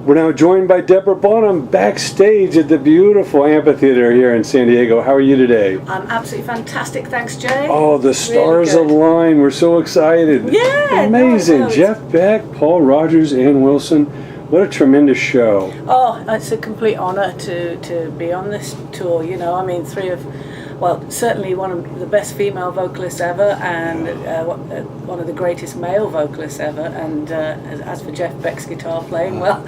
We're now joined by Deborah Bonham backstage at the beautiful amphitheater here in San Diego. How are you today? I'm absolutely fantastic, thanks, Jay. Oh, the stars really align. We're so excited. Yeah. Amazing. No, Jeff Beck, Paul Rogers, Ann Wilson. What a tremendous show. Oh, it's a complete honour to be on this tour. You know, I mean, certainly one of the best female vocalists ever, and one of the greatest male vocalists ever. And as for Jeff Beck's guitar playing, well,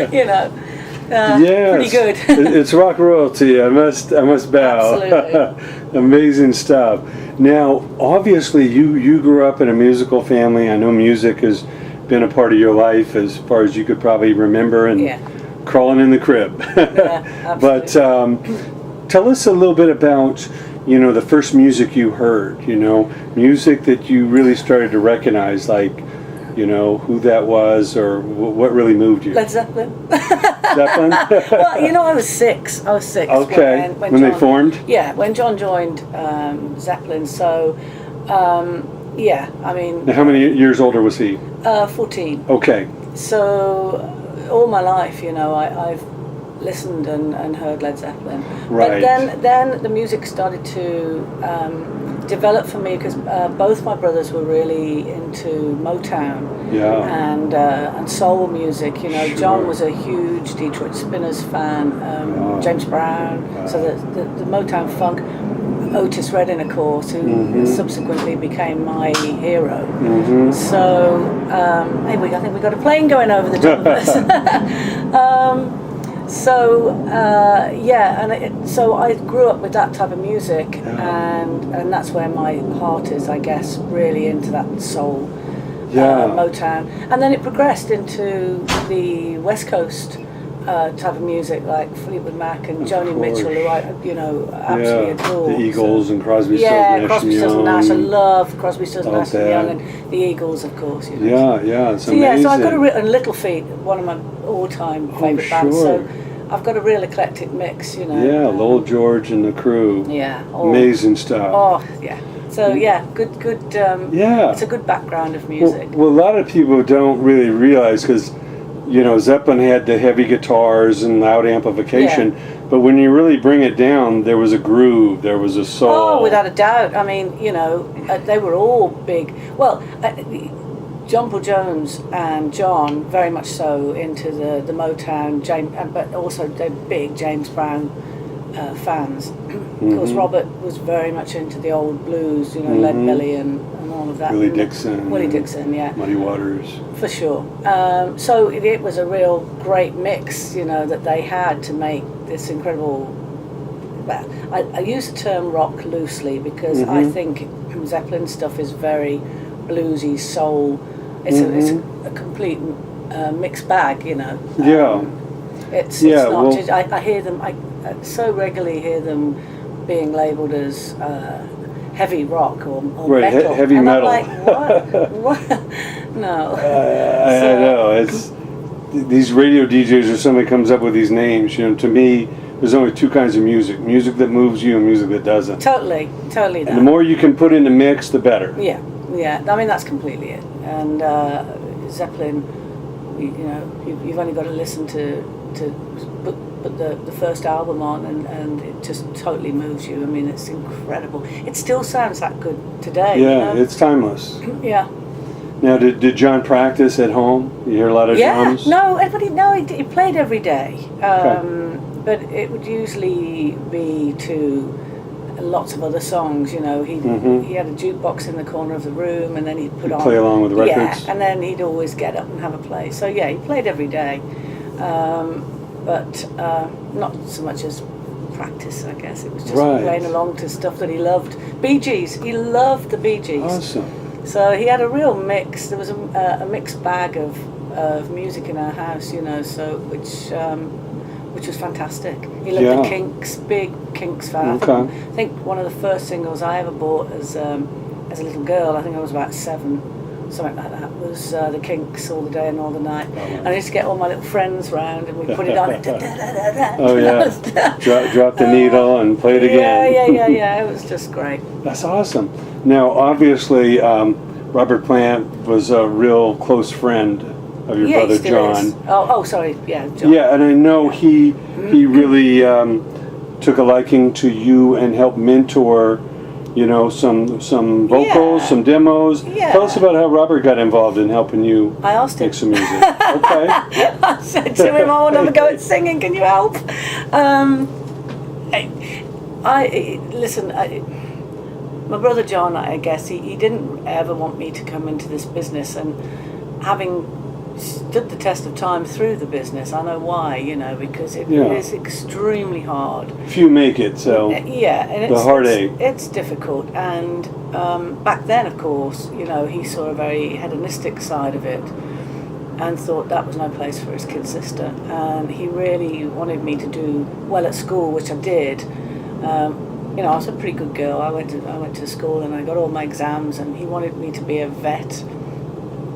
you know, pretty good. It's rock royalty. I must bow. Absolutely. Amazing stuff. Now, obviously, you grew up in a musical family. I know music has been a part of your life as far as you could probably remember, and crawling in the crib. Yeah, absolutely. But tell us a little bit about, you know, the first music you heard, you know, music that you really started to recognize, like, you know, who that was or what really moved you. Led Zeppelin. Zeppelin? Well, you know, I was six. Okay, when John, they formed? Yeah, when John joined Zeppelin, so... yeah, I mean... Now, how many years older was he? 14. Okay. So, all my life, you know, I've listened and heard Led Zeppelin. Right. But then the music started to develop for me, because both my brothers were really into Motown and soul music. You know, John was a huge Detroit Spinners fan, James Brown, so the Motown funk. Otis Redding, of course, who subsequently became my hero. So, I think we got a plane going over the top of us. So I grew up with that type of music, and that's where my heart is, I guess, really into that soul, Motown. And then it progressed into the West Coast type of music, like Fleetwood Mac and Joni Mitchell, who I, you know, absolutely adore. The Eagles and Crosby, Stills, Nash Crosby, Stills, Nash. I love Crosby, Stills, Nash and Young, and the Eagles, of course. You know. It's amazing. So I've got and Little Feat, one of my all-time favourite bands. So I've got a real eclectic mix, you know. Yeah, Lowell George and the Crew. Yeah. Amazing stuff. Oh, yeah. So good. It's a good background of music. Well, a lot of people don't really realize, because, you know, Zeppelin had the heavy guitars and loud amplification, but when you really bring it down, there was a groove, there was a soul. Oh, without a doubt. I mean, you know, they were all big. Well, John Paul Jones and John, very much so into the Motown, but also they're big James Brown fans. Of course, Robert was very much into the old blues, you know, Lead Belly and all of that. Willie Dixon, yeah. Muddy Waters. For sure. So it was a real great mix, you know, that they had to make this incredible... Well, I use the term rock loosely, because I think Zeppelin stuff is very bluesy, soul. It's a complete mixed bag, you know. It's not just... I hear them... I so regularly hear them being labelled as heavy rock or metal. Heavy and metal. I'm like, what? No. I know. It's these radio DJs, or somebody comes up with these names. You know, to me, there's only two kinds of music: music that moves you and music that doesn't. Totally. That. And the more you can put in the mix, the better. Yeah. I mean, that's completely it. And Zeppelin, you know, you've only got to listen to put the first album on, and it just totally moves you. I mean, it's incredible. It still sounds that good today. Yeah, you know? It's timeless. Yeah. Now, did John practice at home? You hear a lot of drums? He played every day. But it would usually be to lots of other songs, you know. He had a jukebox in the corner of the room, and then he'd play along with the records. Yeah, and then he'd always get up and have a play. So yeah, he played every day. But not so much as practice, I guess. It was just playing along to stuff that he loved. Bee Gees, he loved the Bee Gees. Awesome. So he had a real mix. There was a mixed bag of music in our house, you know. So which was fantastic. He loved the Kinks, big Kinks fan. I think one of the first singles I ever bought as a little girl, I think I was about 7. Something like that, was the Kinks, All the Day and All the Night. And I used to get all my little friends round, and we put it on. Drop the needle and play it again. Yeah. It was just great. That's awesome. Now, obviously, Robert Plant was a real close friend of your Yeah, brother he still John. is. Oh, sorry. Yeah, John. Yeah, and I know he really took a liking to you and helped mentor, you know, some vocals, Yeah. some demos. Yeah. Tell us about how Robert got involved in helping you I asked him. make some music. Okay. I said to him, I want to have a go at singing, can you help? My brother John, I guess, he didn't ever want me to come into this business, and having stood the test of time through the business, I know why, you know, because it is extremely hard. Few make it, so Yeah, and the heartache. It's difficult, and back then, of course, you know, he saw a very hedonistic side of it, and thought that was no place for his kid sister, and he really wanted me to do well at school, which I did. You know, I was a pretty good girl. I went to school and I got all my exams, and he wanted me to be a vet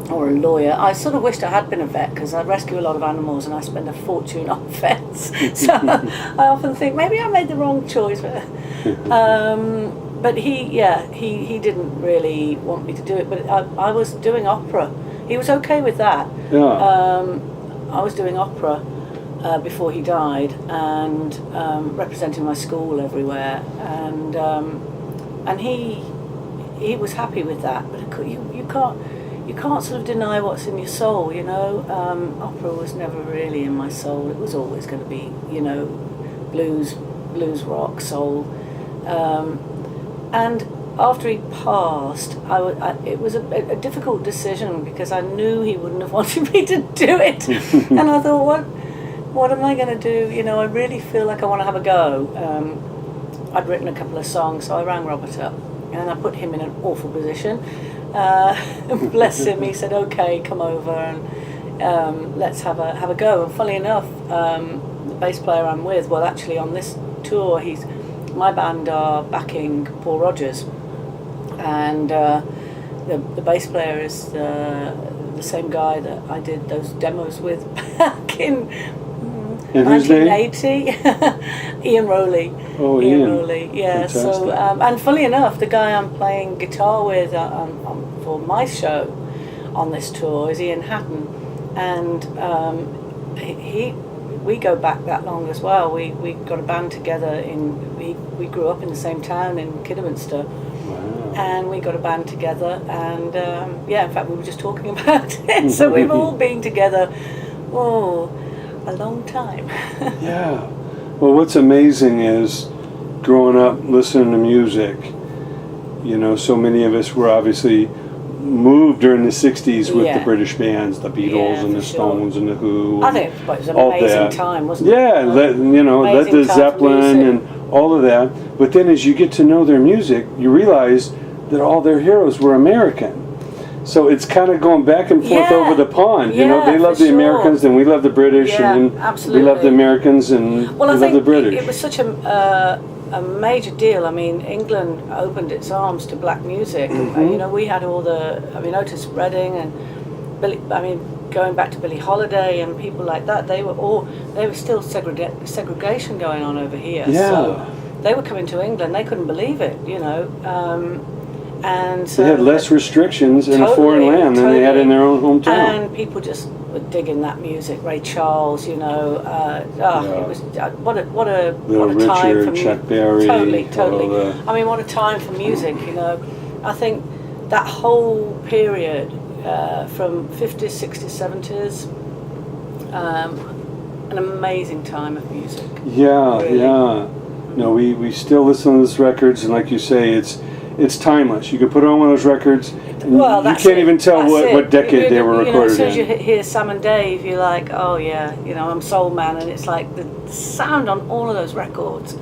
or a lawyer. I sort of wished I had been a vet, because I rescue a lot of animals and I spend a fortune on vets. So I often think maybe I made the wrong choice. But he didn't really want me to do it. But I was doing opera. He was okay with that. Yeah. I was doing opera before he died, and representing my school everywhere, and he was happy with that. But you can't sort of deny what's in your soul, you know. Opera was never really in my soul. It was always going to be, you know, blues, rock, soul, and after he passed, it was a difficult decision, because I knew he wouldn't have wanted me to do it, and I thought, what am I going to do? You know, I really feel like I want to have a go. I'd written a couple of songs, so I rang Robert up, and I put him in an awful position. Bless him, he said, okay, come over and let's have a go. And funnily enough, the bass player I'm with, well, actually on this tour, my band are backing Paul Rogers, and the bass player is the same guy that I did those demos with back in 1980. Ian Rowley. Oh, Ian Rowley. Yeah. Fantastic. So and funnily enough, the guy I'm playing guitar with for my show on this tour is Ian Hatton, and we go back that long as well. We got a band together we grew up in the same town in Kidderminster. Wow. And we got a band together, and in fact we were just talking about it. So we've all been together a long time. Yeah. Well, what's amazing is growing up listening to music, you know, so many of us were obviously moved during the 60s with the British bands, the Beatles and the Stones and the Who. I think it was an all amazing that. time, wasn't it? Yeah, led the Zeppelin and all of that. But then as you get to know their music, you realize that all their heroes were American. So it's kind of going back and forth over the pond. You know, they love the Americans and we love the British, and then we love the Americans and we love the British. It was such a major deal. I mean, England opened its arms to black music. You know, we had Otis Redding and going back to Billie Holiday and people like that. They were still segregation going on over here. Yeah. So they were coming to England. They couldn't believe it. You know. And so they had less restrictions in a foreign land than they had in their own hometown. And people just were digging that music. Ray Charles, you know, it was what a time for music. Chuck Berry, totally. I mean, what a time for music, you know. I think that whole period from 50s, 60s, 70s, an amazing time of music. Yeah, really. Yeah. No, we still listen to those records, and like you say, it's timeless. You can put on one of those records, and you can't even tell what decade they were recorded in. As soon as you hear Sam and Dave, you're like, oh yeah, you know, I'm Soul Man, and it's like the sound on all of those records,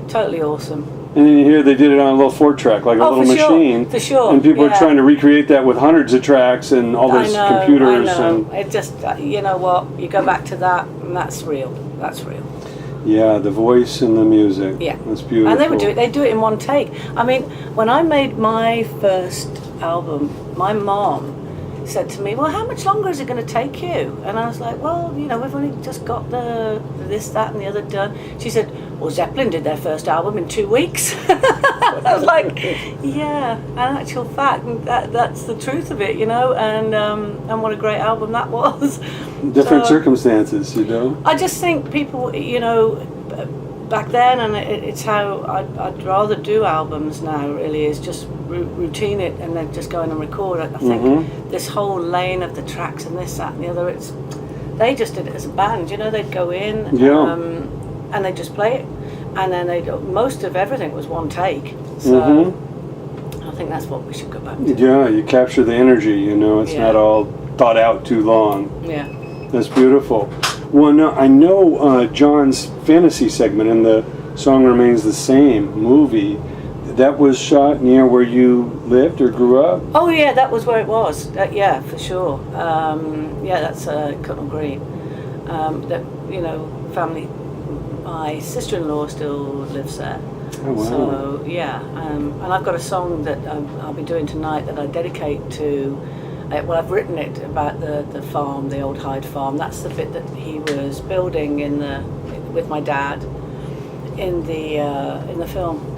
totally awesome. And then you hear they did it on a little 4-track, like a little machine. For sure. And people are trying to recreate that with hundreds of tracks and all those computers. I know. And it just, you know what, you go back to that, and that's real. That's real. Yeah, the voice and the music. Yeah. That's beautiful. And they do it in one take. I mean, when I made my first album, my mom said to me, well, how much longer is it going to take you? And I was like, well, you know, we've only just got the this, that and the other done. She said, well, Zeppelin did their first album in 2 weeks. I was like, yeah, in actual fact, that's the truth of it, you know, and what a great album that was. Different circumstances, you know. I just think people, you know, back then, and it's how I'd rather do albums now, really, is just routine it and then just go in and record it. I think this whole lane of the tracks and this, that and the other, they just did it as a band, you know, they'd go in and they'd just play it, and then most of everything was one take, so I think that's what we should go back to. Yeah, you capture the energy, you know, it's not all thought out too long. Yeah. That's beautiful. Well, no, I know John's fantasy segment in the Song Remains the Same movie, that was shot near where you lived or grew up? Oh yeah, that was where it was. Yeah, for sure. Yeah, that's Cutnell Green. That, you know, family. My sister-in-law still lives there. Oh wow. So yeah, and I've got a song that I'll be doing tonight that I dedicate to. Well, I've written it about the farm, the old Hyde farm. That's the bit that he was building with my dad in the film.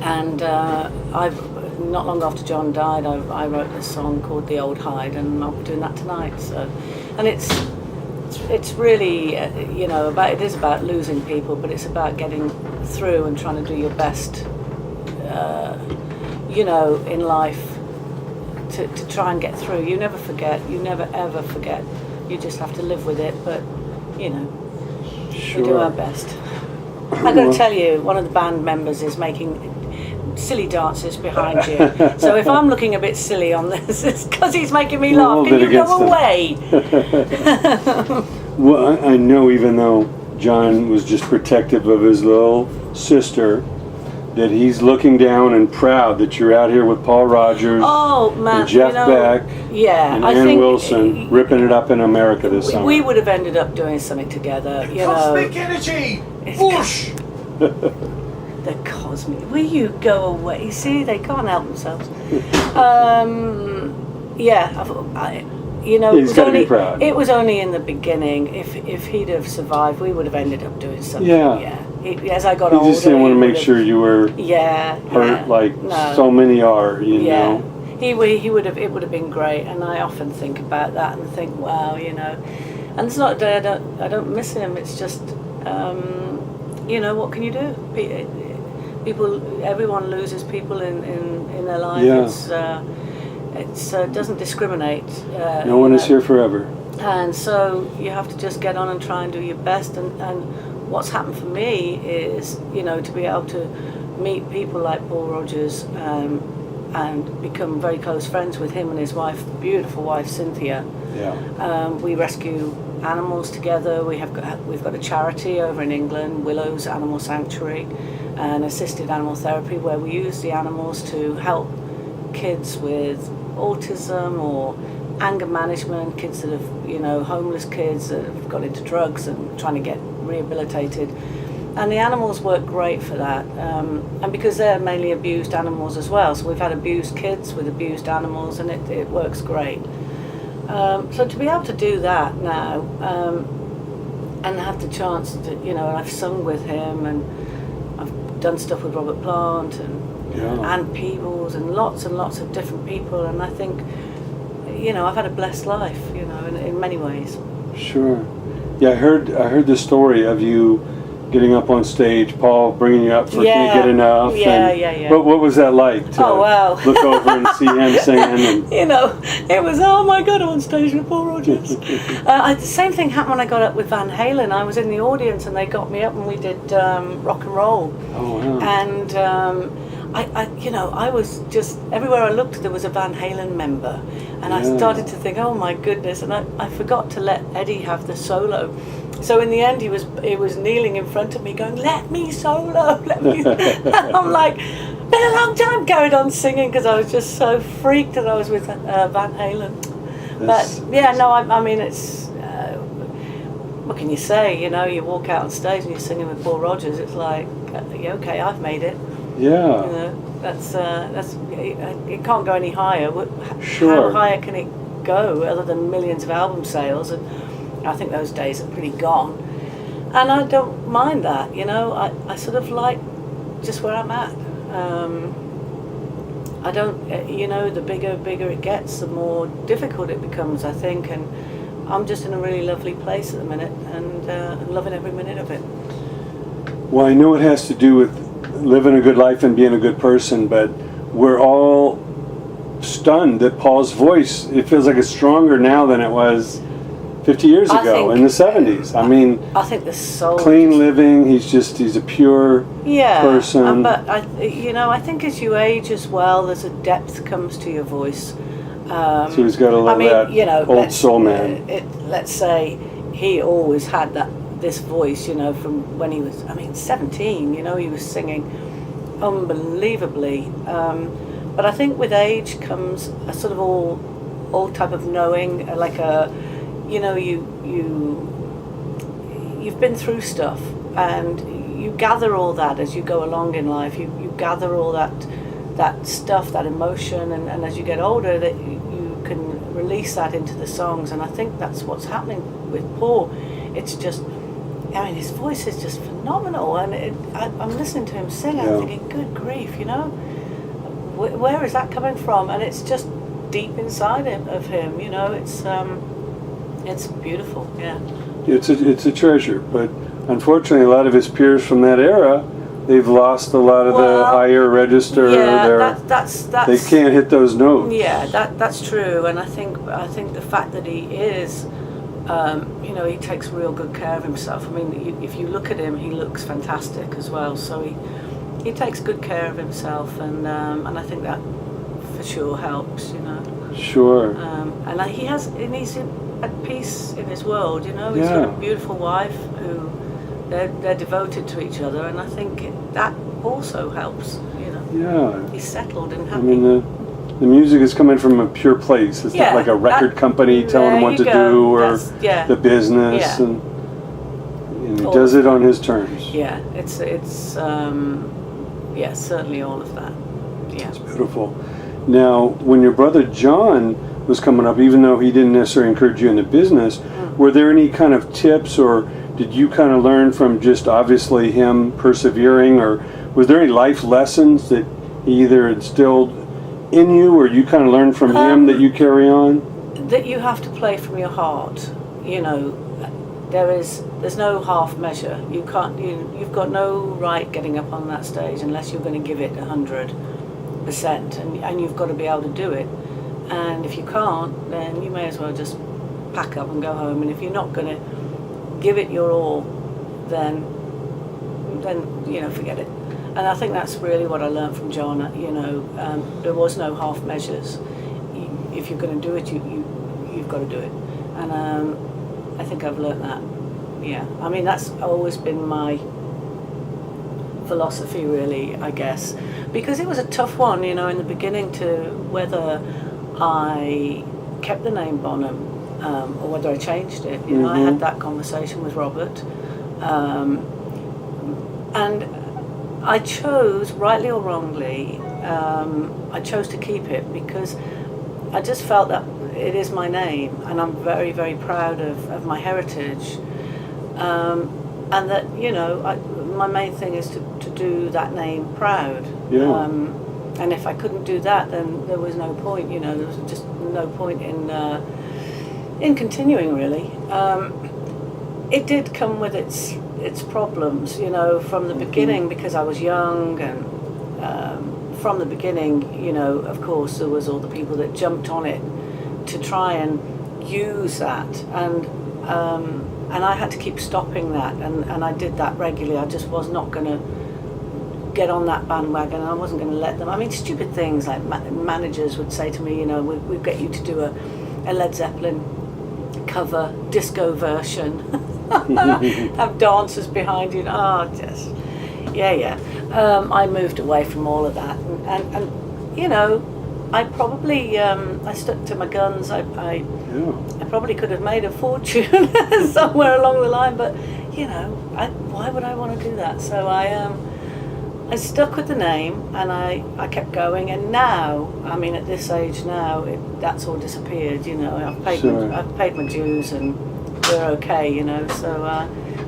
And I've not long after John died, I wrote this song called "The Old Hyde," and I'll be doing that tonight. So, and it's really you know, it is about losing people, but it's about getting through and trying to do your best, you know, in life. To try and get through. You never forget. You never ever forget. You just have to live with it. But you know, we do our best. I got to tell you, one of the band members is making silly dances behind you. So if I'm looking a bit silly on this, it's because he's making me laugh. Can you go away? Well, I know, even though John was just protective of his little sister, that he's looking down and proud that you're out here with Paul Rodgers, and Jeff Beck, and Ann Wilson, ripping it up in America this summer. We would have ended up doing something together, you know. Cosmic energy! Whoosh! The cosmic. Will you go away? See, they can't help themselves. Yeah, you know, he's got to be proud. It was only in the beginning. If he'd have survived, we would have ended up doing something. Yeah. As I got older, he just didn't want to make sure you were hurt like so many are, you know. He would have. It would have been great, and I often think about that and think, wow, you know. And it's not that I don't miss him. It's just, you know, what can you do? Everyone loses people in their life. Yeah. It doesn't discriminate. No one is here forever. And so you have to just get on and try and do your best. And what's happened for me is, you know, to be able to meet people like Paul Rodgers and become very close friends with him and his wife, beautiful wife Cynthia. Yeah. We rescue animals together. We've got a charity over in England, Willow's Animal Sanctuary, and assisted animal therapy, where we use the animals to help kids with autism or anger management, kids that have, you know, homeless kids that have got into drugs and trying to get rehabilitated. And the animals work great for that. And because they're mainly abused animals as well, so we've had abused kids with abused animals, and it works great. So to be able to do that now, and have the chance to, you know, and I've sung with him, and I've done stuff with Robert Plant and Ann Peebles and lots of different people, and I think, you know, I've had a blessed life, you know, in many ways. Sure. Yeah, I heard the story of you getting up on stage, Paul bringing you up for Can't Get Enough. Yeah. What was that like to look over and see him singing? And you know, it was, oh my God, I'm on stage with Paul Rodgers. The same thing happened when I got up with Van Halen. I was in the audience and they got me up and we did rock and roll. Oh, wow. And I was just, everywhere I looked there was a Van Halen member, and I started to think, oh my goodness, and I forgot to let Eddie have the solo. So in the end he was kneeling in front of me going, let me solo, let me. I'm like, been a long time, carried on singing because I was just so freaked that I was with Van Halen. I mean, it's, what can you say, you know, you walk out on stage and you're singing with Paul Rodgers, it's like, okay, I've made it. Yeah. You know, that's it can't go any higher. Sure. How higher can it go other than millions of album sales, and I think those days are pretty gone. And I don't mind that, you know. I sort of like just where I'm at. I don't, you know, the bigger it gets, the more difficult it becomes, I think, and I'm just in a really lovely place at the minute, and loving every minute of it. Well, I know it has to do with living a good life and being a good person, but we're all stunned that Paul's voice, it feels like it's stronger now than it was 50 years ago in the 70s. I mean, I think the soul, clean living, he's a pure person. But I think as you age as well, there's a depth comes to your voice. So he's got a little that, you know, old soul man. Let's say he always had this voice, you know, from when he was, 17, you know, he was singing unbelievably. But I think with age comes a sort of all type of knowing, like a, you know, you've been through stuff, and you gather all that as you go along in life. You gather all that stuff, that emotion, and as you get older, that you can release that into the songs. And I think that's what's happening with Paul. It's just, his voice is just phenomenal, and I'm listening to him sing, and I'm thinking, good grief, you know, where is that coming from? And it's just deep inside of him, you know. It's beautiful, yeah. It's a treasure, but unfortunately, a lot of his peers from that era, they've lost a lot of the higher register. Yeah, that's they can't hit those notes. Yeah, that's true, and I think the fact that he is, you know, he takes real good care of himself. I mean, if you look at him, he looks fantastic as well. So he takes good care of himself, and I think that for sure helps, you know. Sure. And he's at peace in his world, you know. He's got a beautiful wife who they're devoted to each other, and I think that also helps, you know. Yeah. He's settled and happy. I mean, the music is coming from a pure place. It's not like a record company telling him what to do, or the business, and he does it on his terms. Yeah, it's certainly all of that. Yeah. It's beautiful. Now, when your brother John was coming up, even though he didn't necessarily encourage you in the business, were there any kind of tips, or did you kind of learn from just obviously him persevering, or was there any life lessons that he either instilled in you, or you kind of learned from him that you carry on? That you have to play from your heart, you know. There's no half measure. You can't. You've got no right getting up on that stage unless you're going to give it 100%, and you've got to be able to do it. And if you can't, then you may as well just pack up and go home. And if you're not going to give it your all, then you know, forget it. And I think that's really what I learned from John. You know, there was no half measures. If you're going to do it, you've got to do it. And I think I've learned that. Yeah, I mean, that's always been my philosophy, really, I guess, because it was a tough one, you know, in the beginning, to whether I kept the name Bonham or whether I changed it. You know, I had that conversation with Robert, and I chose, rightly or wrongly, I chose to keep it because I just felt that it is my name, and I'm very, very proud of my heritage, and that, you know, my main thing is to do that name proud. Yeah. And if I couldn't do that, then there was no point, you know, there was just no point in continuing, really. It did come with its problems, you know, from the beginning, because I was young, and from the beginning, you know, of course, there was all the people that jumped on it to try and use that, and I had to keep stopping that, and I did that regularly. I just was not going to get on that bandwagon, and I wasn't going to let them. I mean, stupid things like managers would say to me, you know, we'll get you to do a Led Zeppelin cover disco version, have dancers behind you. I moved away from all of that, and you know, I probably I stuck to my guns. I probably could have made a fortune somewhere along the line, but you know, why would I want to do that? So I I stuck with the name, and I kept going. And now, I mean, at this age now, that's all disappeared. You know, I've paid my dues, and we're okay. You know, so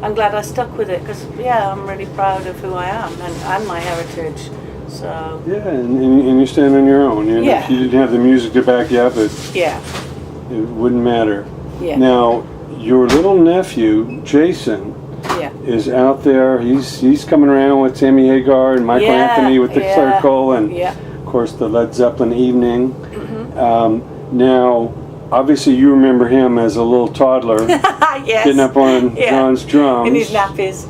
I'm glad I stuck with it because I'm really proud of who I am and my heritage. So yeah, and you stand on your own. And if you didn't have the music to back you up, it wouldn't matter. Yeah. Now, your little nephew, Jason, is out there. He's coming around with Sammy Hagar and Michael Anthony with the Circle, and of course the Led Zeppelin Evening. Mm-hmm. Now, obviously, you remember him as a little toddler, getting up on John's drums in his nappies.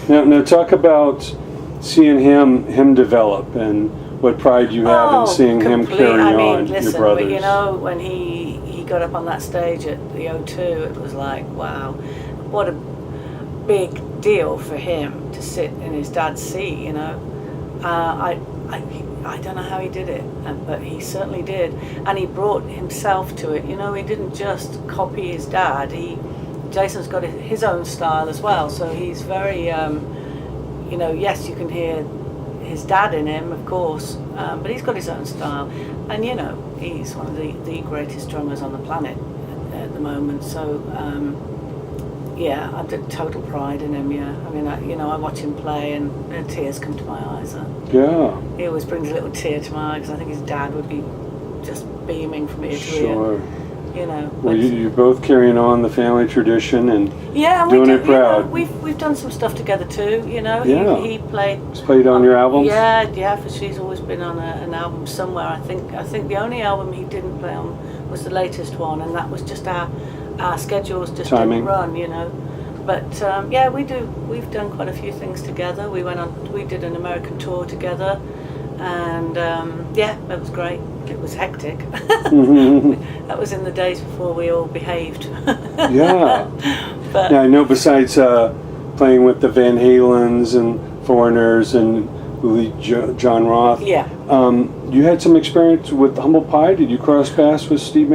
Now talk about seeing him develop and what pride you have in seeing him carry on your brothers. You know, when he got up on that stage at the O2, it was like, wow, what a big deal for him to sit in his dad's seat. You know, I don't know how he did it, but he certainly did, and he brought himself to it. You know, he didn't just copy his dad. Jason's got his own style as well, so he's very, you know, yes, you can hear his dad in him, of course, but he's got his own style, and you know, he's one of the greatest drummers on the planet at the moment. So I've got total pride in him. I mean, I watch him play, and tears come to my eyes. He always brings a little tear to my eye because I think his dad would be just beaming from ear to ear. You know. Well, you're both carrying on the family tradition and doing it proud. You know, we've done some stuff together too. You know, he played. He's played on your albums. For she's always been on an album somewhere. I think the only album he didn't play on was the latest one, and that was just our schedules just didn't run. You know, but we've done quite a few things together. We did an American tour together, and it was great. It was hectic. Mm-hmm. That was in the days before we all behaved. But now, I know besides playing with the Van Halens and Foreigners and John Roth, you had some experience with Humble Pie. Did you cross paths with Steve